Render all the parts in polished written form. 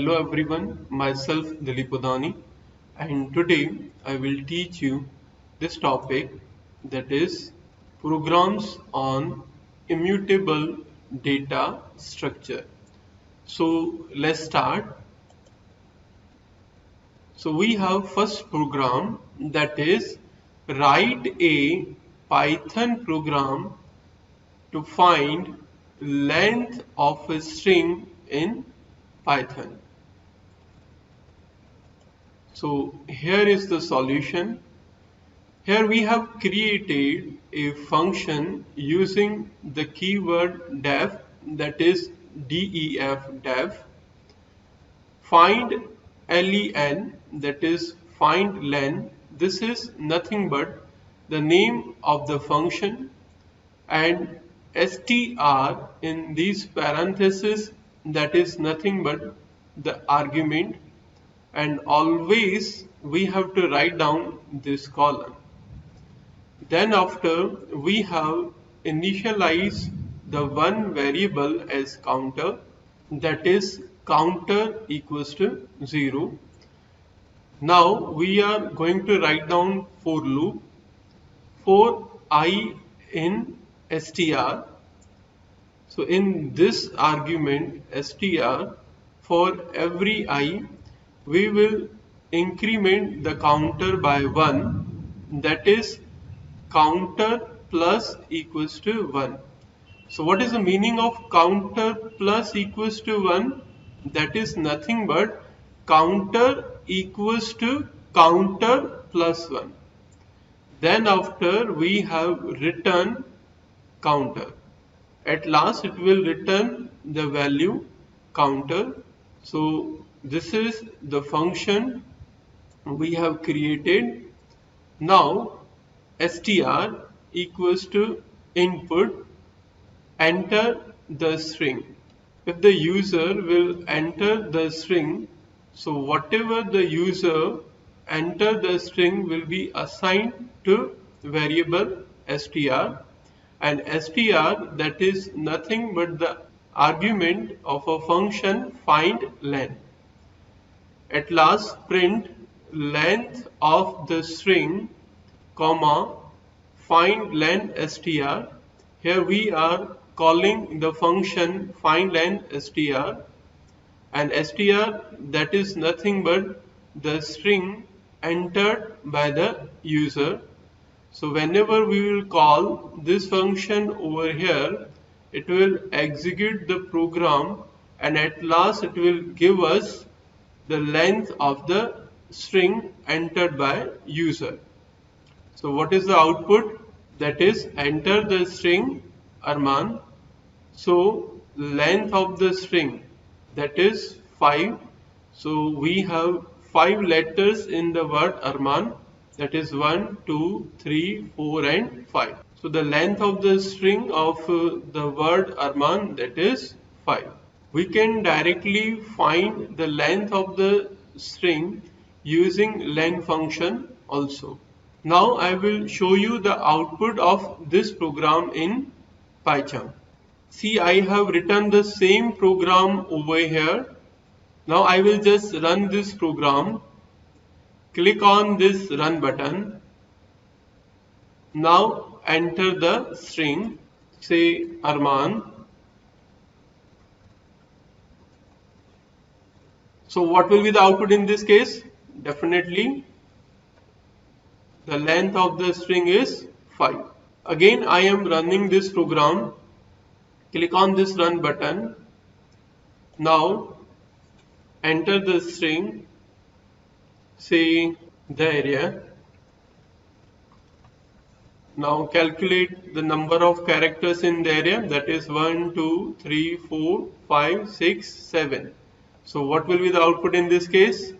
Hello everyone, myself Dilip Udani, and today I will teach you this topic, that is programs on immutable data structure. So let's start. So we have first program, that is write a Python program to find length of a string in Python. So here is the solution. Here we have created a function using the keyword def, that is def, find len, that is find len. This is nothing but the name of the function, and str in these parentheses, that is nothing but the argument, and always we have to write down this column. Then after we have initialized the one variable as counter, that is counter equals to 0. Now we are going to write down for loop for I in str. So in this argument str, for every I we will increment the counter by 1, that is counter plus equals to 1. So what is the meaning of counter plus equals to 1? That is nothing but counter equals to counter plus 1. Then after we have return counter. At last it will return the value counter. So this is the function we have created. Now str equals to input, enter the string. If the user will enter the string, so whatever the user enter the string will be assigned to variable str, and str, that is nothing but the argument of a function find len. At last print length of the string, comma, find len str. Here we are calling the function find len str, and str, that is nothing but the string entered by the user. So whenever we will call this function over here, it will execute the program, and at last it will give us the length of the string entered by user. So what is the output? That is enter the string Arman. So length of the string, that is 5. So we have 5 letters in the word Arman, that is 1, 2, 3, 4 and 5. So the length of the string of the word Arman, that is 5. We can directly find the length of the string using len function also. Now I will show you the output of this program in PyCharm. See, I have written the same program over here. Now I will just run this program. Click on this run button. Now enter the string, say Arman. So what will be the output in this case? Definitely the length of the string is 5. Again I am running this program. Click on this run button. Now enter the string, say the area. Now calculate the number of characters in the area, that is 1, 2, 3, 4, 5, 6, 7. So what will be the output in this case?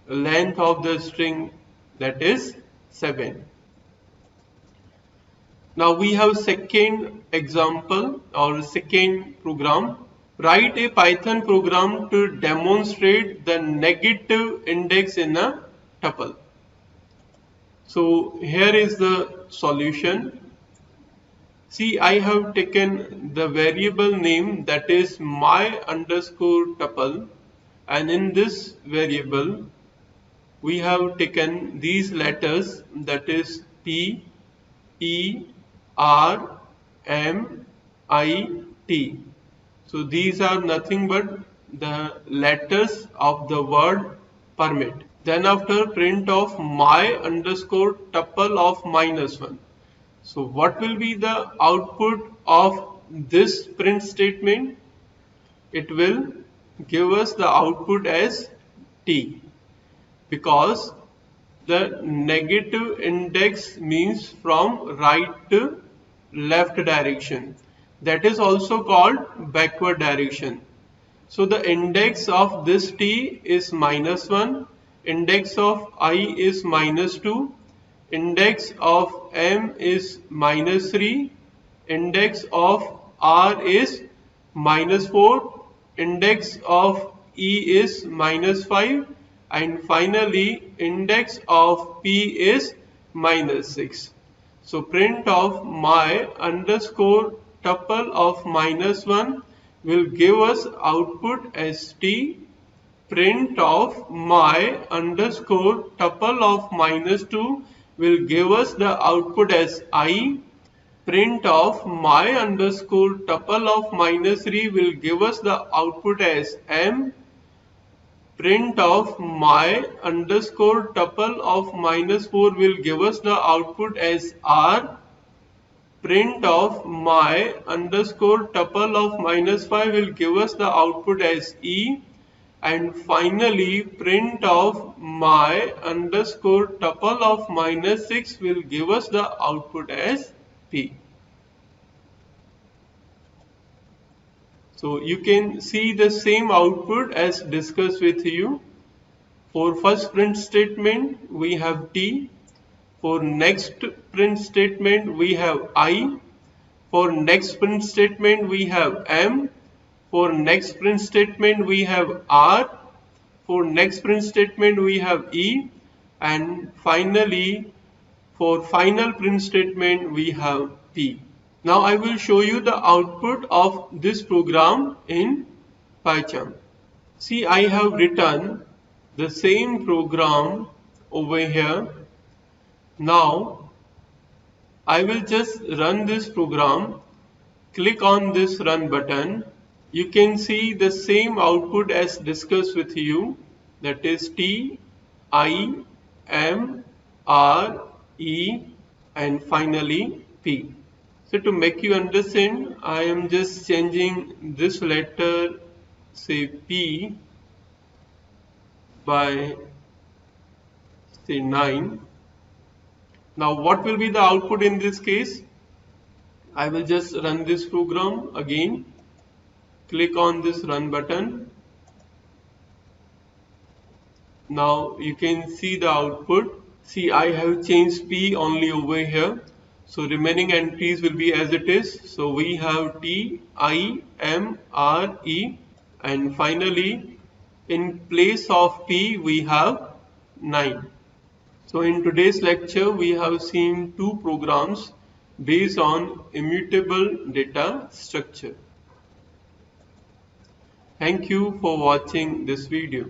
Length of the string, that is 7. Now we have second example or second program. Write a Python program to demonstrate the negative index in a tuple. So here is the solution. See, I have taken the variable name that is my underscore tuple, and in this variable we have taken these letters, that is P, E, R, M, I, T. So these are nothing but the letters of the word permit. Then after print of my underscore tuple of -1. So what will be the output of this print statement? It will give us the output as T, because the negative index means from right to left direction. That is also called backward direction. So the index of this T is -1, index of I is -2, index of M is -3, index of R is -4, index of E is -5, and finally index of P is -6. So print of my underscore tuple of -1 will give us output as T. Print of my underscore tuple of -2 will give us the output as I. Print of my underscore tuple of -3 will give us the output as M. Print of my underscore tuple of -4 will give us the output as R. Print of my underscore tuple of -5 will give us the output as E. And finally print of my underscore tuple of -6 will give us the output as P. So you can see the same output as discussed with you. For first print statement we have T. For next print statement we have I. For next print statement we have M. For next print statement we have R. For next print statement we have E. And finally for final print statement we have P. Now I will show you the output of this program in PyCharm. See, I have written the same program over here. Now I will just run this program. Click on this run button. You can see the same output as discussed with you, that is T, I, M, R, E, and finally P. So to make you understand, I am just changing this letter, say P, by say 9. Now what will be the output in this case? I will just run this program again. Click on this run button. Now you can see the output. See, I have changed P only over here. So remaining entries will be as it is. So we have T, I, M, R, E, and finally in place of P we have 9. So in today's lecture we have seen two programs based on immutable data structure. Thank you for watching this video.